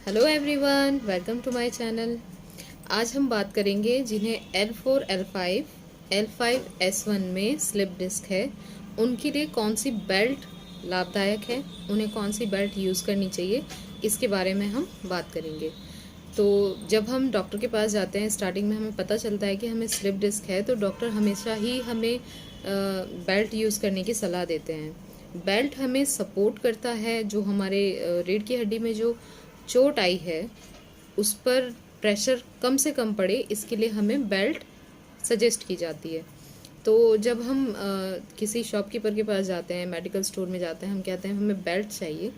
Hello everyone, welcome to my channel. आज हम बात करेंगे जिन्हें L4, L5, L5, S1 में स्लिप डिस्क है, उनके लिए कौन सी बेल्ट लाभदायक है, उन्हें कौन सी बेल्ट यूज़ करनी चाहिए, इसके बारे में हम बात करेंगे। तो जब हम डॉक्टर के पास जाते हैं, स्टार्टिंग में हमें पता चलता है कि हमें स्लिप डिस्क है, तो डॉक्टर हमेशा ही हमें बेल्ट यूज़ करने की सलाह देते हैं। बेल्ट हमें सपोर्ट करता है, जो हमारे रीढ़ की हड्डी में जो चोट आई है उस पर प्रेशर कम से कम पड़े, इसके लिए हमें बेल्ट सजेस्ट की जाती है। तो जब हम किसी शॉपकीपर के पास जाते हैं, मेडिकल स्टोर में जाते हैं, हम कहते हैं हमें बेल्ट चाहिए,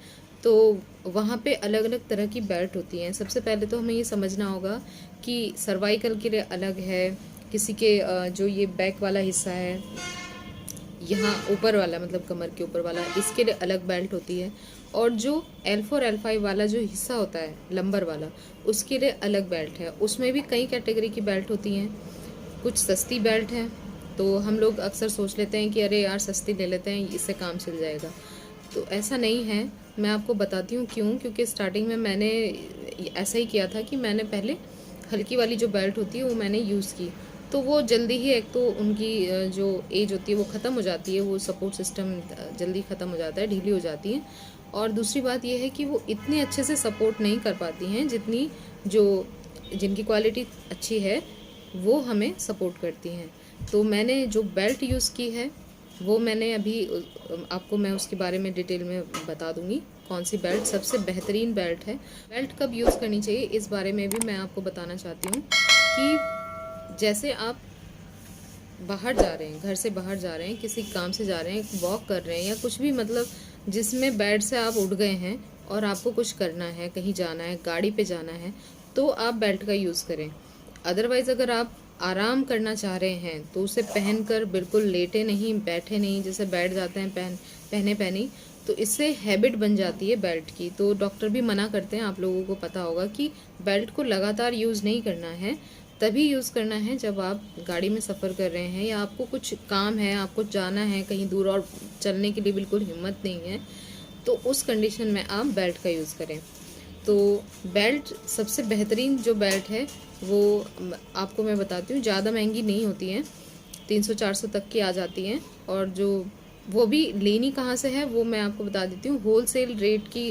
तो वहाँ पे अलग अलग तरह की बेल्ट होती हैं। सबसे पहले तो हमें ये समझना होगा कि सर्वाइकल के लिए अलग है, किसी के जो ये बैक वाला हिस्सा है, यहाँ ऊपर वाला मतलब कमर के ऊपर वाला, इसके लिए अलग बेल्ट होती है। और जो L4, L5 वाला जो हिस्सा होता है लंबर वाला, उसके लिए अलग बेल्ट है। उसमें भी कई कैटेगरी की बेल्ट होती हैं। कुछ सस्ती बेल्ट हैं, तो हम लोग अक्सर सोच लेते हैं कि अरे यार सस्ती ले लेते हैं, इससे काम चल जाएगा। तो ऐसा नहीं है। मैं आपको बताती हूँ क्यों। क्योंकि स्टार्टिंग में मैंने ऐसा ही किया था कि मैंने पहले हल्की वाली जो बेल्ट होती है वो मैंने यूज़ की, तो वो जल्दी ही, एक तो उनकी जो एज होती है वो ख़त्म हो जाती है, वो सपोर्ट सिस्टम जल्दी ख़त्म हो जाता है, ढीली हो जाती है। और दूसरी बात ये है कि वो इतने अच्छे से सपोर्ट नहीं कर पाती हैं जितनी जो जिनकी क्वालिटी अच्छी है वो हमें सपोर्ट करती हैं। तो मैंने जो बेल्ट यूज़ की है वो मैंने अभी आपको मैं उसके बारे में डिटेल में बता दूंगी, कौन सी बेल्ट सबसे बेहतरीन बेल्ट है। बेल्ट कब यूज़ करनी चाहिए इस बारे में भी मैं आपको बताना चाहती हूँ कि जैसे आप बाहर जा रहे हैं, घर से बाहर जा रहे हैं, किसी काम से जा रहे हैं, वॉक कर रहे हैं, या कुछ भी मतलब जिसमें बेड से आप उठ गए हैं और आपको कुछ करना है, कहीं जाना है, गाड़ी पे जाना है, तो आप बेल्ट का यूज़ करें। अदरवाइज़ अगर आप आराम करना चाह रहे हैं तो उसे पहनकर बिल्कुल लेटे नहीं, बैठे नहीं, जैसे बैठ जाते हैं पहने पहने, तो इससे हैबिट बन जाती है बेल्ट की। तो डॉक्टर भी मना करते हैं, आप लोगों को पता होगा कि बेल्ट को लगातार यूज़ नहीं करना है, तभी यूज़ करना है जब आप गाड़ी में सफ़र कर रहे हैं या आपको कुछ काम है, आपको जाना है कहीं दूर और चलने के लिए बिल्कुल हिम्मत नहीं है, तो उस कंडीशन में आप बेल्ट का यूज़ करें। तो बेल्ट सबसे बेहतरीन जो बेल्ट है वो आपको मैं बताती हूँ, ज़्यादा महंगी नहीं होती हैं, 300-400 तक की आ जाती हैं। और जो वो भी लेनी कहाँ से है वो मैं आपको बता देती हूँ, होल सेल रेट की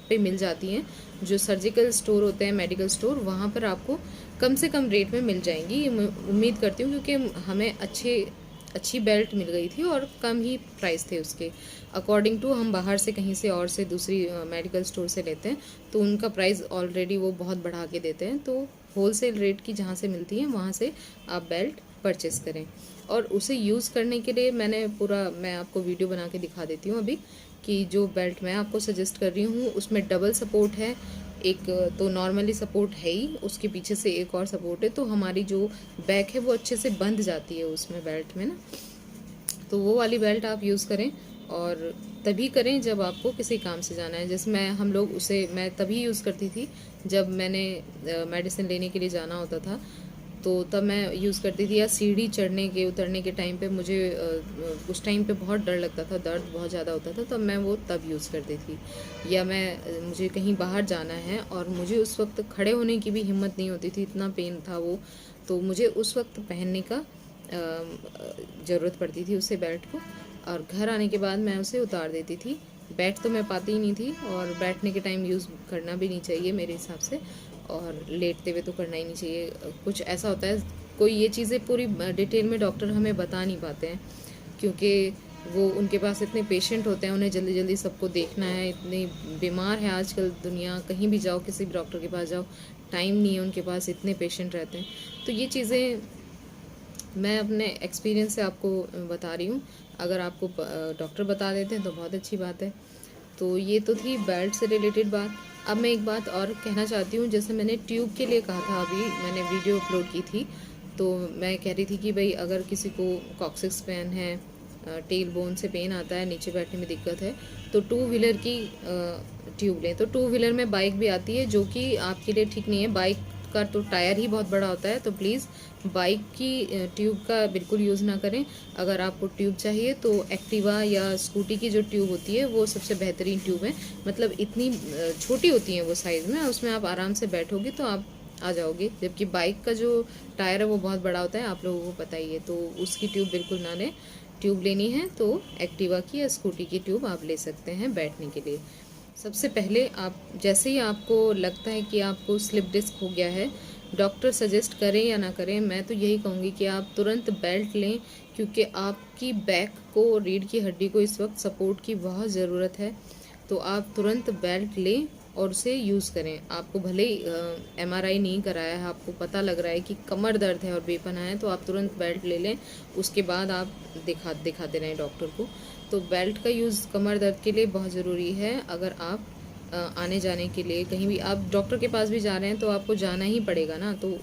पे मिल जाती हैं। जो सर्जिकल स्टोर होते हैं, मेडिकल स्टोर, वहाँ पर आपको कम से कम रेट में मिल जाएंगी, ये मैं उम्मीद करती हूँ, क्योंकि हमें अच्छी बेल्ट मिल गई थी और कम ही प्राइस थे उसके अकॉर्डिंग टू। हम बाहर से कहीं से और से दूसरी मेडिकल स्टोर से लेते हैं तो उनका प्राइस ऑलरेडी वो बहुत बढ़ा के देते हैं। तो होलसेल रेट की जहाँ से मिलती है वहाँ से आप बेल्ट परचेस करें। और उसे यूज़ करने के लिए मैं आपको वीडियो बना के दिखा देती हूँ अभी, कि जो बेल्ट मैं आपको सजेस्ट कर रही हूँ उसमें डबल सपोर्ट है। एक तो नॉर्मली सपोर्ट है ही, उसके पीछे से एक और सपोर्ट है, तो हमारी जो बैक है वो अच्छे से बंध जाती है उसमें बेल्ट में ना। तो वो वाली बेल्ट आप यूज़ करें, और तभी करें जब आपको किसी काम से जाना है। जैसे मैं तभी यूज़ करती थी जब मैंने मेडिसिन लेने के लिए जाना होता था, तो तब मैं यूज़ करती थी। या सीढ़ी चढ़ने के उतरने के टाइम पे मुझे उस टाइम पे बहुत डर लगता था, दर्द बहुत ज़्यादा होता था, तब मैं वो तब यूज़ करती थी। या मुझे कहीं बाहर जाना है और मुझे उस वक्त खड़े होने की भी हिम्मत नहीं होती थी, इतना पेन था वो, तो मुझे उस वक्त पहनने का ज़रूरत पड़ती थी उसे, बेल्ट को। और घर आने के बाद मैं उसे उतार देती थी। बैठ तो मैं पाती ही नहीं थी, और बैठने के टाइम यूज़ करना भी नहीं चाहिए मेरे हिसाब से, और लेटते हुए तो करना ही नहीं चाहिए। कुछ ऐसा होता है, कोई ये चीज़ें पूरी डिटेल में डॉक्टर हमें बता नहीं पाते हैं, क्योंकि वो उनके पास इतने पेशेंट होते हैं, उन्हें जल्दी जल्दी सबको देखना है, इतनी बीमार है आजकल दुनिया, कहीं भी जाओ किसी भी डॉक्टर के पास जाओ, टाइम नहीं है उनके पास, इतने पेशेंट रहते हैं। तो ये चीज़ें मैं अपने एक्सपीरियंस से आपको बता रही हूँ। अगर आपको डॉक्टर बता देते हैं तो बहुत अच्छी बात है। तो ये तो थी बेल्ट से रिलेटेड बात। अब मैं एक बात और कहना चाहती हूँ, जैसे मैंने ट्यूब के लिए कहा था, अभी मैंने वीडियो अपलोड की थी, तो मैं कह रही थी कि भाई अगर किसी को कॉक्सिक्स पेन है, टेल बोन से पेन आता है, नीचे बैठने में दिक्कत है, तो टू व्हीलर की ट्यूब लें। तो टू व्हीलर में बाइक भी आती है जो कि आपके लिए ठीक नहीं है। बाइक का तो टायर ही बहुत बड़ा होता है, तो प्लीज़ बाइक की ट्यूब का बिल्कुल यूज़ ना करें। अगर आपको ट्यूब चाहिए तो एक्टिवा या स्कूटी की जो ट्यूब होती है वो सबसे बेहतरीन ट्यूब है। मतलब इतनी छोटी होती हैं वो साइज़ में, उसमें आप आराम से बैठोगे तो आप आ जाओगे। जबकि बाइक का जो टायर है वो बहुत बड़ा होता है, आप लोगों को पता ही है, तो उसकी ट्यूब बिल्कुल ना लें। ट्यूब लेनी है तो एक्टिवा की या स्कूटी की ट्यूब आप ले सकते हैं बैठने के लिए। सबसे पहले आप जैसे ही आपको लगता है कि आपको स्लिप डिस्क हो गया है, डॉक्टर सजेस्ट करें या ना करें, मैं तो यही कहूँगी कि आप तुरंत बेल्ट लें, क्योंकि आपकी बैक को, रीढ़ की हड्डी को इस वक्त सपोर्ट की बहुत ज़रूरत है। तो आप तुरंत बेल्ट लें और उसे यूज़ करें। आपको भले ही MRI नहीं कराया है, आपको पता लग रहा है कि कमर दर्द है और बेपनाह है, तो आप तुरंत बेल्ट ले लें। उसके बाद आप दिखाते रहें डॉक्टर को। तो बेल्ट का यूज़ कमर दर्द के लिए बहुत ज़रूरी है। अगर आप आने जाने के लिए कहीं भी आप डॉक्टर के पास भी जा रहे हैं तो आपको जाना ही पड़ेगा ना, तो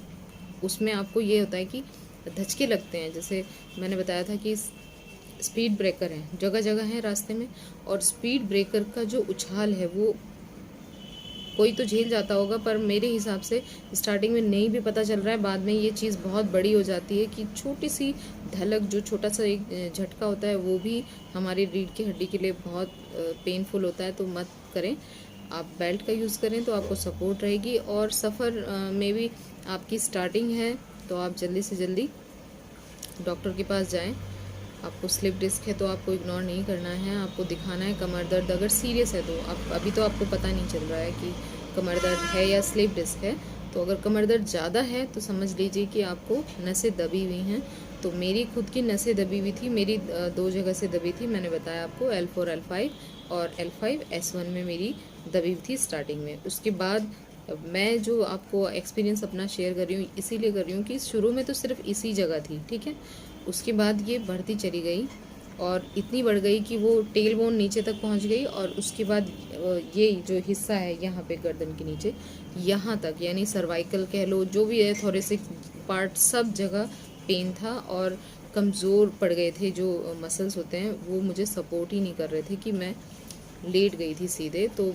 उसमें आपको ये होता है कि धचके लगते हैं। जैसे मैंने बताया था कि स्पीड ब्रेकर हैं, जगह जगह हैं रास्ते में, और स्पीड ब्रेकर का जो उछाल है वो कोई तो झेल जाता होगा, पर मेरे हिसाब से स्टार्टिंग में नहीं भी पता चल रहा है, बाद में ये चीज़ बहुत बड़ी हो जाती है कि छोटी सी ढलक, जो छोटा सा एक झटका होता है, वो भी हमारी रीढ़ की हड्डी के लिए बहुत पेनफुल होता है। तो मत करें, आप बेल्ट का यूज़ करें तो आपको सपोर्ट रहेगी। और सफ़र में भी आपकी स्टार्टिंग है तो आप जल्दी से जल्दी डॉक्टर के पास जाएं। आपको स्लिप डिस्क है तो आपको इग्नोर नहीं करना है, आपको दिखाना है कमर दर्द अगर सीरियस है तो। आप अभी तो आपको पता नहीं चल रहा है कि कमर दर्द है या स्लिप डिस्क है, तो अगर कमर दर्द ज़्यादा है तो समझ लीजिए कि आपको नसें दबी हुई हैं। तो मेरी खुद की नसें दबी हुई थी, मेरी 2 जगह से दबी थी। मैंने बताया आपको L4 L5 और L5 S1 में मेरी दबी हुई थी स्टार्टिंग में। उसके बाद मैं जो आपको एक्सपीरियंस अपना शेयर कर रही हूँ इसीलिए कर रही हूँ कि शुरू में तो सिर्फ इसी जगह थी, ठीक है। उसके बाद ये बढ़ती चली गई और इतनी बढ़ गई कि वो टेल बोन नीचे तक पहुंच गई, और उसके बाद ये जो हिस्सा है यहाँ पे गर्दन के नीचे, यहाँ तक, यानी सर्वाइकल कह लो, जो भी है, थोरेसिक पार्ट, सब जगह पेन था। और कमज़ोर पड़ गए थे जो मसल्स होते हैं, वो मुझे सपोर्ट ही नहीं कर रहे थे कि मैं लेट गई थी सीधे। तो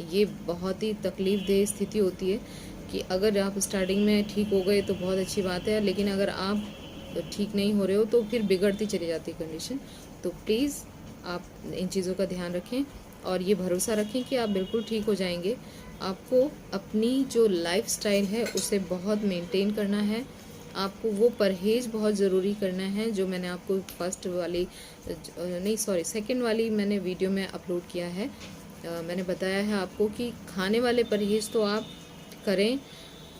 ये बहुत ही तकलीफ़देह स्थिति होती है कि अगर आप स्टार्टिंग में ठीक हो गए तो बहुत अच्छी बात है, लेकिन अगर आप ठीक नहीं हो रहे हो तो फिर बिगड़ती चली जाती है कंडीशन। तो प्लीज़ आप इन चीज़ों का ध्यान रखें और ये भरोसा रखें कि आप बिल्कुल ठीक हो जाएंगे। आपको अपनी जो लाइफस्टाइल है उसे बहुत मेंटेन करना है, आपको वो परहेज़ बहुत ज़रूरी करना है जो मैंने आपको सेकंड वाली मैंने वीडियो में अपलोड किया है। मैंने बताया है आपको कि खाने वाले परहेज़ तो आप करें,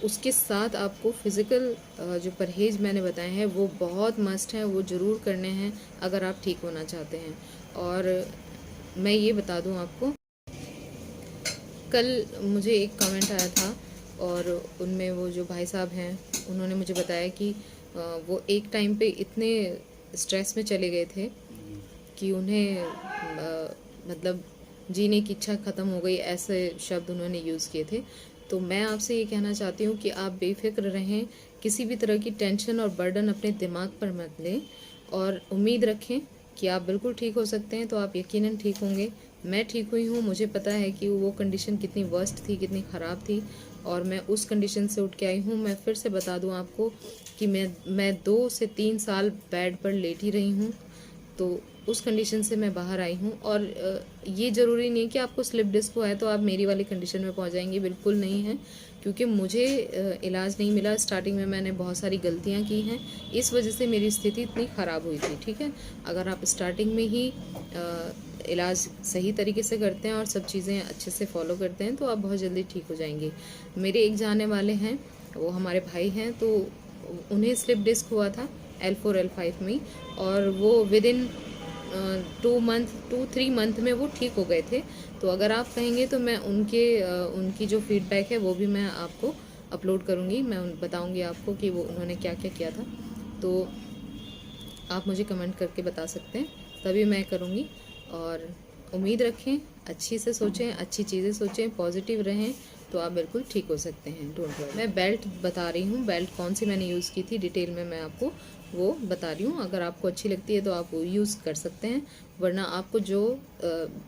उसके साथ आपको फ़िज़िकल जो परहेज़ मैंने बताए हैं वो बहुत मस्ट हैं, वो ज़रूर करने हैं अगर आप ठीक होना चाहते हैं। और मैं ये बता दूं आपको, कल मुझे एक कमेंट आया था और उनमें वो जो भाई साहब हैं उन्होंने मुझे बताया कि वो एक टाइम पे इतने स्ट्रेस में चले गए थे कि उन्हें मतलब जीने की इच्छा ख़त्म हो गई, ऐसे शब्द उन्होंने यूज़ किए थे। तो मैं आपसे ये कहना चाहती हूँ कि आप बेफिक्र रहें, किसी भी तरह की टेंशन और बर्डन अपने दिमाग पर मत लें और उम्मीद रखें कि आप बिल्कुल ठीक हो सकते हैं। तो आप यकीनन ठीक होंगे। मैं ठीक हुई हूँ, मुझे पता है कि वो कंडीशन कितनी वर्स्ट थी, कितनी ख़राब थी, और मैं उस कंडीशन से उठ के आई हूँ। मैं फिर से बता दूँ आपको कि मैं 2 से 3 साल बेड पर लेटी रही हूँ, तो उस कंडीशन से मैं बाहर आई हूँ। और ये ज़रूरी नहीं है कि आपको स्लिप डिस्क हुआ है तो आप मेरी वाली कंडीशन में पहुँच जाएंगे, बिल्कुल नहीं है, क्योंकि मुझे इलाज नहीं मिला। स्टार्टिंग में मैंने बहुत सारी गलतियाँ की हैं, इस वजह से मेरी स्थिति इतनी ख़राब हुई थी, ठीक है। अगर आप स्टार्टिंग में ही इलाज सही तरीके से करते हैं और सब चीज़ें अच्छे से फॉलो करते हैं तो आप बहुत जल्दी ठीक हो जाएंगे। मेरे एक जाने वाले हैं, वो हमारे भाई हैं, तो उन्हें स्लिप डिस्क हुआ था L4 L5 में, और वो विदिन 2-3 मंथ में वो ठीक हो गए थे। तो अगर आप कहेंगे तो मैं उनकी जो फीडबैक है वो भी मैं आपको अपलोड करूँगी, मैं बताऊँगी आपको कि वो उन्होंने क्या क्या किया था। तो आप मुझे कमेंट करके बता सकते हैं, तभी मैं करूँगी। और उम्मीद रखें, अच्छी से सोचें, अच्छी चीज़ें सोचें, पॉजिटिव रहें, तो आप बिल्कुल ठीक हो सकते हैं। Don't worry. मैं बेल्ट बता रही हूँ, बेल्ट कौन सी मैंने यूज़ की थी डिटेल में मैं आपको वो बता रही हूँ। अगर आपको अच्छी लगती है तो आप वो यूज़ कर सकते हैं, वरना आपको जो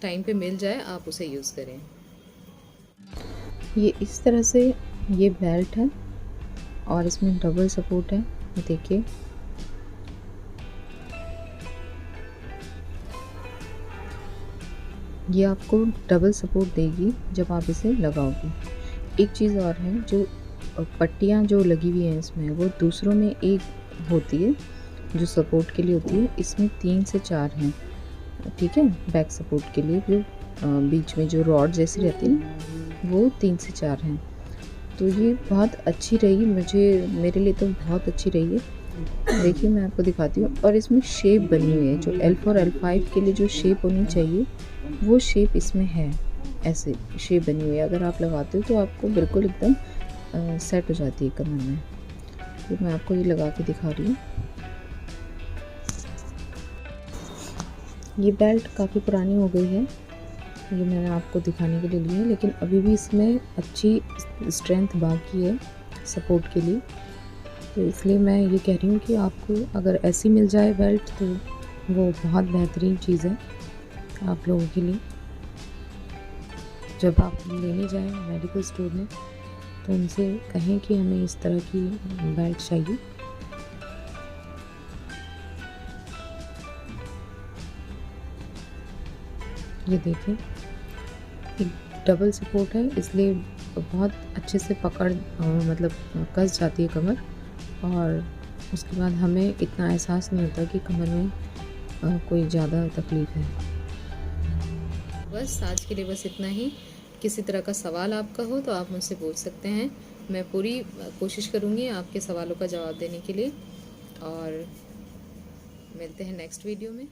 टाइम पे मिल जाए आप उसे यूज़ करें। ये इस तरह से ये बेल्ट है, और इसमें डबल सपोर्ट है, देखिए। ये आपको डबल सपोर्ट देगी जब आप इसे लगाओगे। एक चीज़ और है, जो पट्टियाँ जो लगी हुई हैं इसमें, वो दूसरों में एक होती है जो सपोर्ट के लिए होती है, इसमें 3 से 4 हैं, ठीक है। बैक सपोर्ट के लिए जो बीच में जो रॉड जैसी रहती है ना, वो 3 से 4 हैं। तो ये बहुत अच्छी रही, मेरे लिए तो बहुत अच्छी रही है। देखिए मैं आपको दिखाती हूँ। और इसमें शेप बनी हुई है, जो L4 L5 के लिए जो शेप होनी चाहिए वो शेप इसमें है। ऐसे शेप बनी हुई है, अगर आप लगाते हो तो आपको बिल्कुल एकदम सेट हो जाती है कमर में। तो मैं आपको ये लगा के दिखा रही हूँ। ये बेल्ट काफ़ी पुरानी हो गई है, ये मैंने आपको दिखाने के लिए ली है, लेकिन अभी भी इसमें अच्छी स्ट्रेंथ बाकी है सपोर्ट के लिए। तो इसलिए मैं ये कह रही हूँ कि आपको अगर ऐसी मिल जाए बेल्ट तो वो बहुत बेहतरीन चीज़ है आप लोगों के लिए। जब आप लेने जाएं मेडिकल स्टोर में तो उनसे कहें कि हमें इस तरह की बेल्ट चाहिए। ये देखिए, एक डबल सपोर्ट है, इसलिए बहुत अच्छे से पकड़ मतलब कस जाती है कमर, और उसके बाद हमें इतना एहसास नहीं होता कि कमर में कोई ज़्यादा तकलीफ़ है। बस आज के लिए बस इतना ही। किसी तरह का सवाल आपका हो तो आप मुझसे पूछ सकते हैं, मैं पूरी कोशिश करूँगी आपके सवालों का जवाब देने के लिए। और मिलते हैं नेक्स्ट वीडियो में।